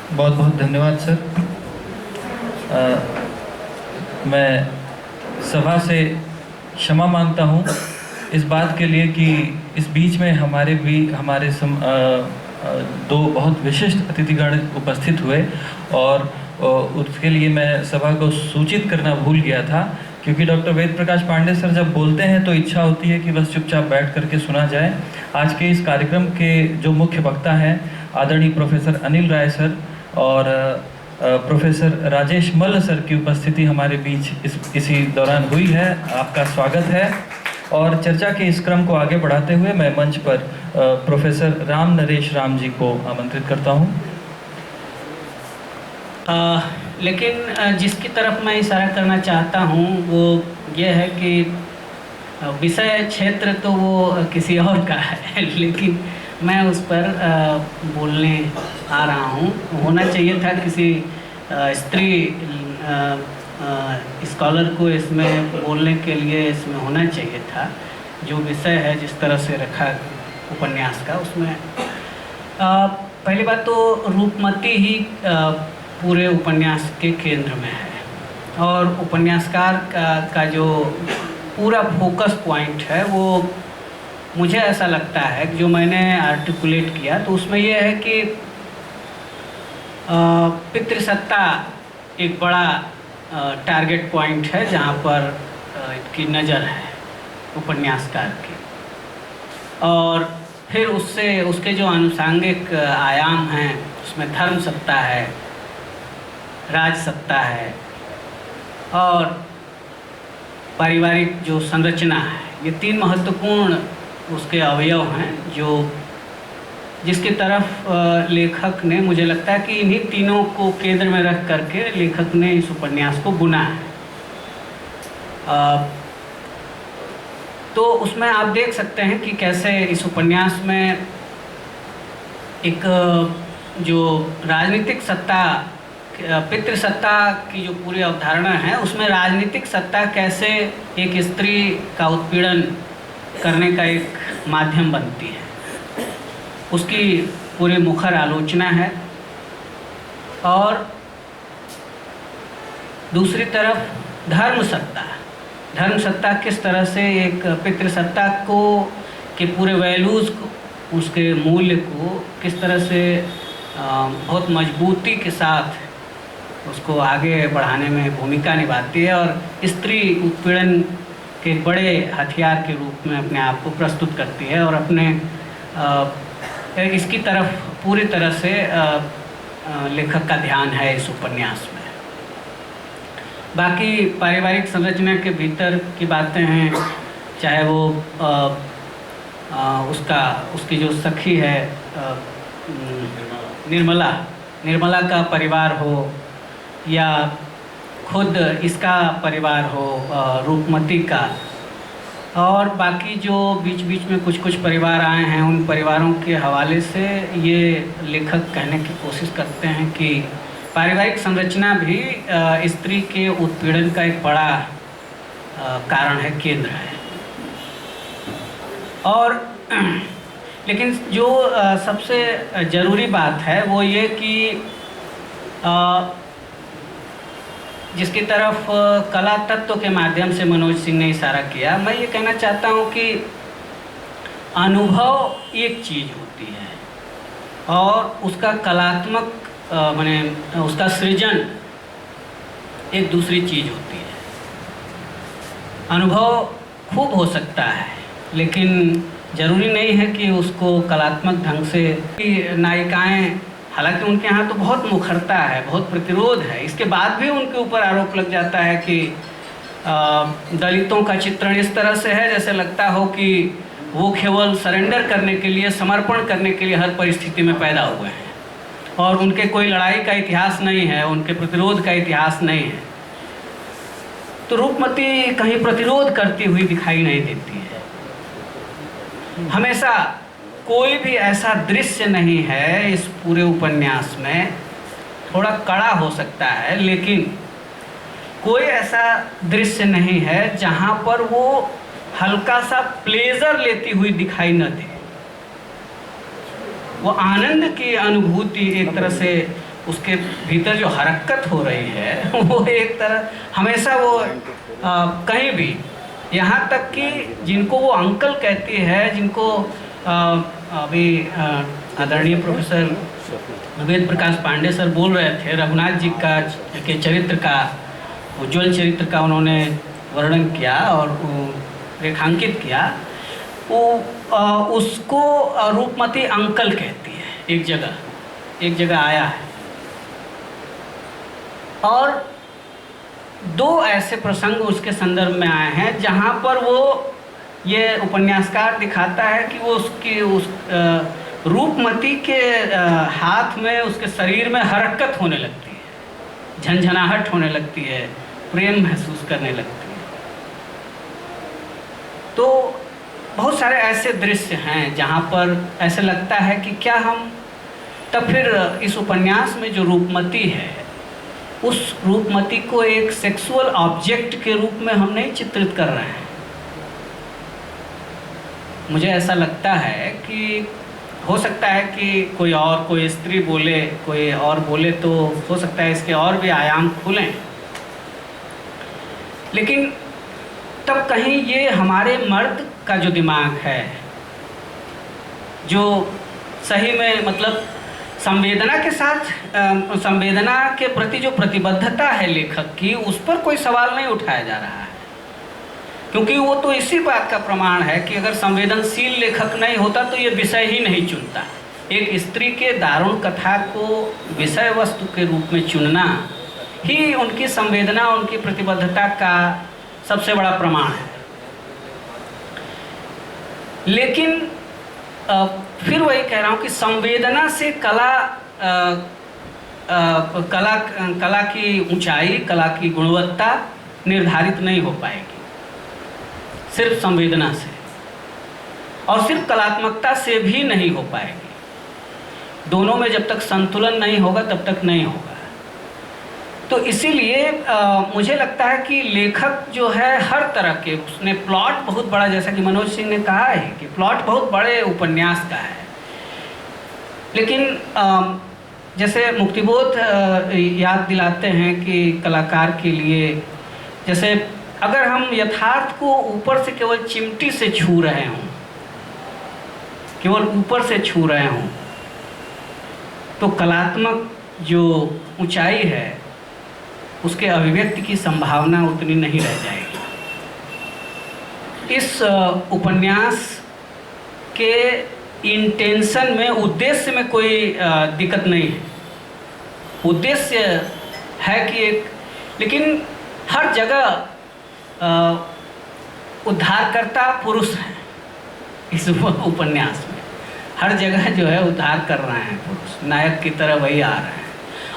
बहुत बहुत धन्यवाद सर। मैं सभा से क्षमा मांगता हूँ इस बात के लिए कि इस बीच में दो बहुत विशिष्ट अतिथिगण उपस्थित हुए और उसके लिए मैं सभा को सूचित करना भूल गया था, क्योंकि डॉक्टर वेद प्रकाश पांडे सर जब बोलते हैं तो इच्छा होती है कि बस चुपचाप बैठ करके सुना जाए। आज के इस कार्यक्रम के जो मुख्य वक्ता हैं आदरणीय प्रोफेसर अनिल राय सर और प्रोफेसर राजेश मल्ल सर की उपस्थिति हमारे बीच इसी दौरान हुई है। आपका स्वागत है। और चर्चा के इस क्रम को आगे बढ़ाते हुए मैं मंच पर प्रोफेसर राम नरेश राम जी को आमंत्रित करता हूं। लेकिन जिसकी तरफ मैं इशारा करना चाहता हूं वो ये है कि विषय क्षेत्र तो वो किसी और का है, लेकिन मैं उस पर बोलने आ रहा हूँ। होना चाहिए था किसी स्त्री स्कॉलर को इसमें बोलने के लिए इसमें होना चाहिए था। जो विषय है जिस तरह से रखा उपन्यास का, उसमें पहली बात तो रूपमती ही पूरे उपन्यास के केंद्र में है और उपन्यासकार का जो पूरा फोकस पॉइंट है वो मुझे ऐसा लगता है कि जो मैंने आर्टिकुलेट किया तो उसमें यह है कि पितृसत्ता एक बड़ा टारगेट पॉइंट है जहाँ पर इसकी नज़र है उपन्यासकार की, और फिर उसके जो आनुषांगिक आयाम हैं उसमें धर्म सत्ता है, राज सत्ता है और पारिवारिक जो संरचना है। ये तीन महत्वपूर्ण उसके अवयव हैं जिसकी तरफ लेखक ने, मुझे लगता है कि इन्हीं तीनों को केंद्र में रख करके लेखक ने इस उपन्यास को बुना है। तो उसमें आप देख सकते हैं कि कैसे इस उपन्यास में एक जो राजनीतिक सत्ता, पितृसत्ता की जो पूरी अवधारणा है उसमें राजनीतिक सत्ता कैसे एक स्त्री का उत्पीड़न करने का एक माध्यम बनती है, उसकी पूरी मुखर आलोचना है। और दूसरी तरफ धर्म सत्ता किस तरह से एक पितृसत्ता को के पूरे वैल्यूज़ को, उसके मूल्य को किस तरह से बहुत मजबूती के साथ उसको आगे बढ़ाने में भूमिका निभाती है और स्त्री उत्पीड़न के बड़े हथियार के रूप में अपने आप को प्रस्तुत करती है और अपने इसकी तरफ पूरी तरह से लेखक का ध्यान है इस उपन्यास में। बाकी पारिवारिक संरचना के भीतर की बातें हैं, चाहे वो उसकी जो सखी है निर्मला का परिवार हो या खुद इसका परिवार हो रूपमती का, और बाकी जो बीच बीच में कुछ परिवार आए हैं उन परिवारों के हवाले से ये लेखक कहने की कोशिश करते हैं कि पारिवारिक संरचना भी स्त्री के उत्पीड़न का एक बड़ा कारण है, केंद्र है। और लेकिन जो सबसे ज़रूरी बात है वो ये कि जिसकी तरफ कला तत्व के माध्यम से मनोज सिंह ने इशारा किया, मैं ये कहना चाहता हूँ कि अनुभव एक चीज़ होती है और उसका कलात्मक माने उसका सृजन एक दूसरी चीज़ होती है। अनुभव खूब हो सकता है लेकिन ज़रूरी नहीं है कि उसको कलात्मक ढंग से नायिकाएं, हालांकि उनके यहाँ तो बहुत मुखरता है, बहुत प्रतिरोध है, इसके बाद भी उनके ऊपर आरोप लग जाता है कि दलितों का चित्रण इस तरह से है जैसे लगता हो कि वो केवल सरेंडर करने के लिए, समर्पण करने के लिए हर परिस्थिति में पैदा हुए हैं और उनके कोई लड़ाई का इतिहास नहीं है, उनके प्रतिरोध का इतिहास नहीं है। तो रूपमती कहीं प्रतिरोध करती हुई दिखाई नहीं देती है। हमेशा कोई भी ऐसा दृश्य नहीं है इस पूरे उपन्यास में, थोड़ा कड़ा हो सकता है लेकिन कोई ऐसा दृश्य नहीं है जहाँ पर वो हल्का सा प्लेजर लेती हुई दिखाई न दे। वो आनंद की अनुभूति एक तरह से उसके भीतर जो हरकत हो रही है वो एक तरह हमेशा वो कहीं भी, यहाँ तक कि जिनको वो अंकल कहती है, जिनको अभी आदरणीय प्रोफेसर वेद प्रकाश पांडे सर बोल रहे थे, रघुनाथ जी के चरित्र का, उज्ज्वल चरित्र का उन्होंने वर्णन किया और रेखांकित किया, वो उसको रूपमती अंकल कहती है। एक जगह आया है। और दो ऐसे प्रसंग उसके संदर्भ में आए हैं जहाँ पर वो ये उपन्यासकार दिखाता है कि वो उस रूपमती के हाथ में, उसके शरीर में हरकत होने लगती है, झंझनाहट होने लगती है, प्रेम महसूस करने लगती है। तो बहुत सारे ऐसे दृश्य हैं जहाँ पर ऐसे लगता है कि क्या हम तब फिर इस उपन्यास में जो रूपमती है, उस रूपमती को एक सेक्सुअल ऑब्जेक्ट के रूप में हम नहीं चित्रित कर रहे हैं। मुझे ऐसा लगता है कि हो सकता है कि कोई स्त्री बोले, कोई और बोले, तो हो सकता है इसके और भी आयाम खुलें, लेकिन तब कहीं ये हमारे मर्द का जो दिमाग है, जो सही में मतलब संवेदना के साथ, संवेदना के प्रति जो प्रतिबद्धता है लेखक की, उस पर कोई सवाल नहीं उठाया जा रहा है। क्योंकि वो तो इसी बात का प्रमाण है कि अगर संवेदनशील लेखक नहीं होता तो ये विषय ही नहीं चुनता। एक स्त्री के दारुण कथा को विषय वस्तु के रूप में चुनना ही उनकी संवेदना, उनकी प्रतिबद्धता का सबसे बड़ा प्रमाण है। लेकिन फिर वही कह रहा हूँ कि संवेदना से कला की ऊंचाई, कला की गुणवत्ता निर्धारित नहीं हो पाएगी सिर्फ संवेदना से, और सिर्फ कलात्मकता से भी नहीं हो पाएगी। दोनों में जब तक संतुलन नहीं होगा तब तक नहीं होगा। तो इसीलिए मुझे लगता है कि लेखक जो है हर तरह के, उसने प्लॉट बहुत बड़ा, जैसा कि मनोज सिंह ने कहा है कि प्लॉट बहुत बड़े उपन्यास का है, लेकिन जैसे मुक्तिबोध याद दिलाते हैं कि कलाकार के लिए, जैसे अगर हम यथार्थ को ऊपर से केवल चिमटी से छू रहे हों, केवल ऊपर से छू रहे हों, तो कलात्मक जो ऊंचाई है उसके अभिव्यक्ति की संभावना उतनी नहीं रह जाएगी। इस उपन्यास के इंटेंशन में, उद्देश्य में कोई दिक्कत नहीं है। उद्देश्य है कि एक, लेकिन हर जगह उद्धारकर्ता पुरुष हैं इस उपन्यास में। हर जगह जो है उद्धार कर रहे हैं पुरुष, नायक की तरह वही आ रहे हैं।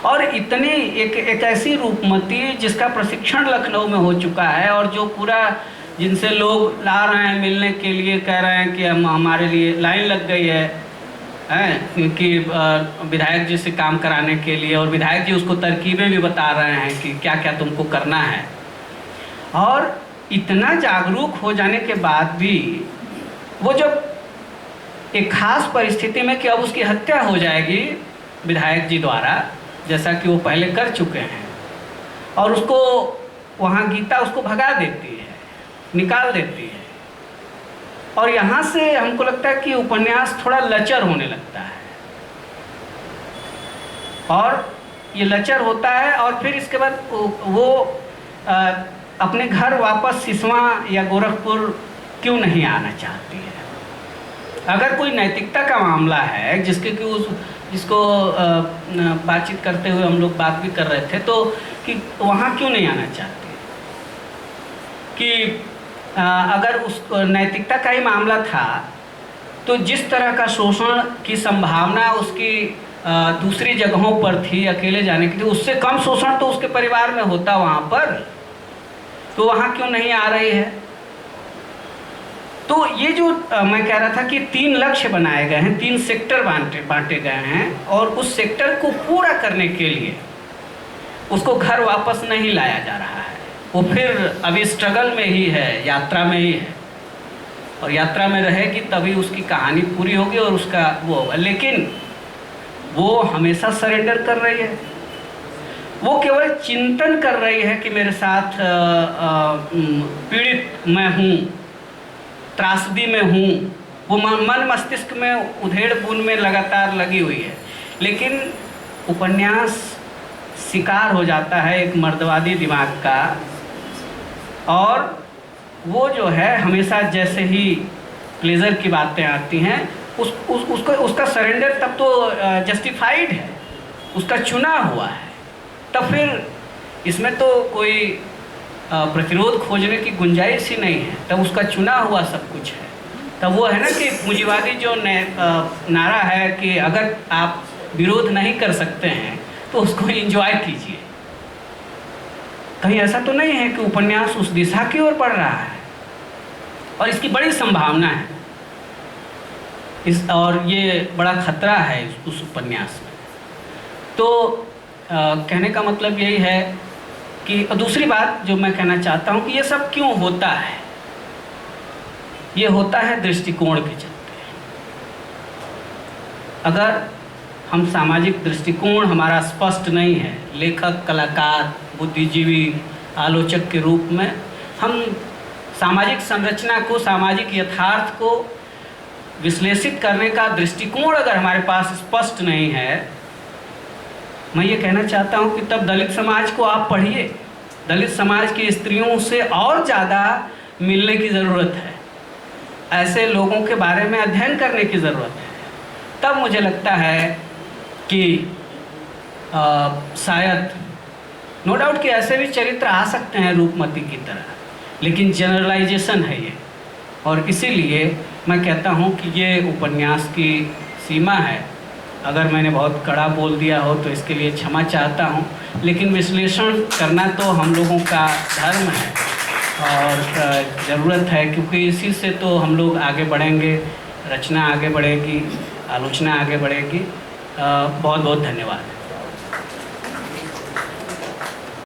और इतनी एक ऐसी रूपमती जिसका प्रशिक्षण लखनऊ में हो चुका है, और जो पूरा, जिनसे लोग ला रहे हैं मिलने के लिए, कह रहे हैं कि हमारे लिए लाइन लग गई है कि विधायक जी से काम कराने के लिए, और विधायक जी उसको तरकीबें भी बता रहे हैं कि क्या क्या तुमको करना है। और इतना जागरूक हो जाने के बाद भी वो जब एक खास परिस्थिति में कि अब उसकी हत्या हो जाएगी विधायक जी द्वारा, जैसा कि वो पहले कर चुके हैं, और उसको वहाँ गीता उसको भगा देती है, निकाल देती है, और यहाँ से हमको लगता है कि उपन्यास थोड़ा लचर होने लगता है। और ये लचर होता है, और फिर इसके बाद वो अपने घर वापस सिसवा या गोरखपुर क्यों नहीं आना चाहती है। अगर कोई नैतिकता का मामला है जिसको बातचीत करते हुए हम लोग बात भी कर रहे थे, तो कि वहाँ क्यों नहीं आना चाहती, कि अगर उस नैतिकता का ही मामला था तो जिस तरह का शोषण की संभावना उसकी दूसरी जगहों पर थी अकेले जाने की, उससे कम शोषण तो उसके परिवार में होता वहाँ पर, तो वहाँ क्यों नहीं आ रही है। तो ये जो मैं कह रहा था कि 3 लक्ष्य बनाए गए हैं, 3 सेक्टर बांटे गए हैं, और उस सेक्टर को पूरा करने के लिए उसको घर वापस नहीं लाया जा रहा है। वो फिर अभी स्ट्रगल में ही है, यात्रा में ही है, और यात्रा में रहेगी तभी उसकी कहानी पूरी होगी और उसका वो होगा। लेकिन वो हमेशा सरेंडर कर रही है, वो केवल चिंतन कर रही है कि मेरे साथ पीड़ित मैं हूँ, त्रासदी में हूँ। वो मन मस्तिष्क में उधेड़ बुन में लगातार लगी हुई है, लेकिन उपन्यास शिकार हो जाता है एक मर्दवादी दिमाग का, और वो जो है हमेशा जैसे ही प्लेजर की बातें आती हैं उसका सरेंडर तब तो जस्टिफाइड है, उसका चुना हुआ है। तब फिर इसमें तो कोई प्रतिरोध खोजने की गुंजाइश ही नहीं है, तब उसका चुना हुआ सब कुछ है। तब वो है ना कि पूंजीवादी जो नारा है कि अगर आप विरोध नहीं कर सकते हैं तो उसको एंजॉय कीजिए। कहीं ऐसा तो नहीं है कि उपन्यास उस दिशा की ओर बढ़ रहा है, और इसकी बड़ी संभावना है और ये बड़ा खतरा है उस उपन्यास में। तो कहने का मतलब यही है कि दूसरी बात जो मैं कहना चाहता हूँ कि ये सब क्यों होता है, ये होता है दृष्टिकोण के चलते। अगर हम सामाजिक दृष्टिकोण हमारा स्पष्ट नहीं है, लेखक, कलाकार, बुद्धिजीवी, आलोचक के रूप में हम सामाजिक संरचना को, सामाजिक यथार्थ को विश्लेषित करने का दृष्टिकोण अगर हमारे पास स्पष्ट नहीं है, मैं ये कहना चाहता हूँ कि तब दलित समाज को आप पढ़िए। दलित समाज की स्त्रियों से और ज़्यादा मिलने की ज़रूरत है, ऐसे लोगों के बारे में अध्ययन करने की ज़रूरत है। तब मुझे लगता है कि शायद नो डाउट कि ऐसे भी चरित्र आ सकते हैं रूपमती की तरह, लेकिन जनरलाइजेशन है ये, और इसीलिए मैं कहता हूँ कि ये उपन्यास की सीमा है। अगर मैंने बहुत कड़ा बोल दिया हो तो इसके लिए क्षमा चाहता हूँ, लेकिन विश्लेषण करना तो हम लोगों का धर्म है और ज़रूरत है, क्योंकि इसी से तो हम लोग आगे बढ़ेंगे, रचना आगे बढ़ेगी, आलोचना आगे बढ़ेगी। बहुत बहुत धन्यवाद।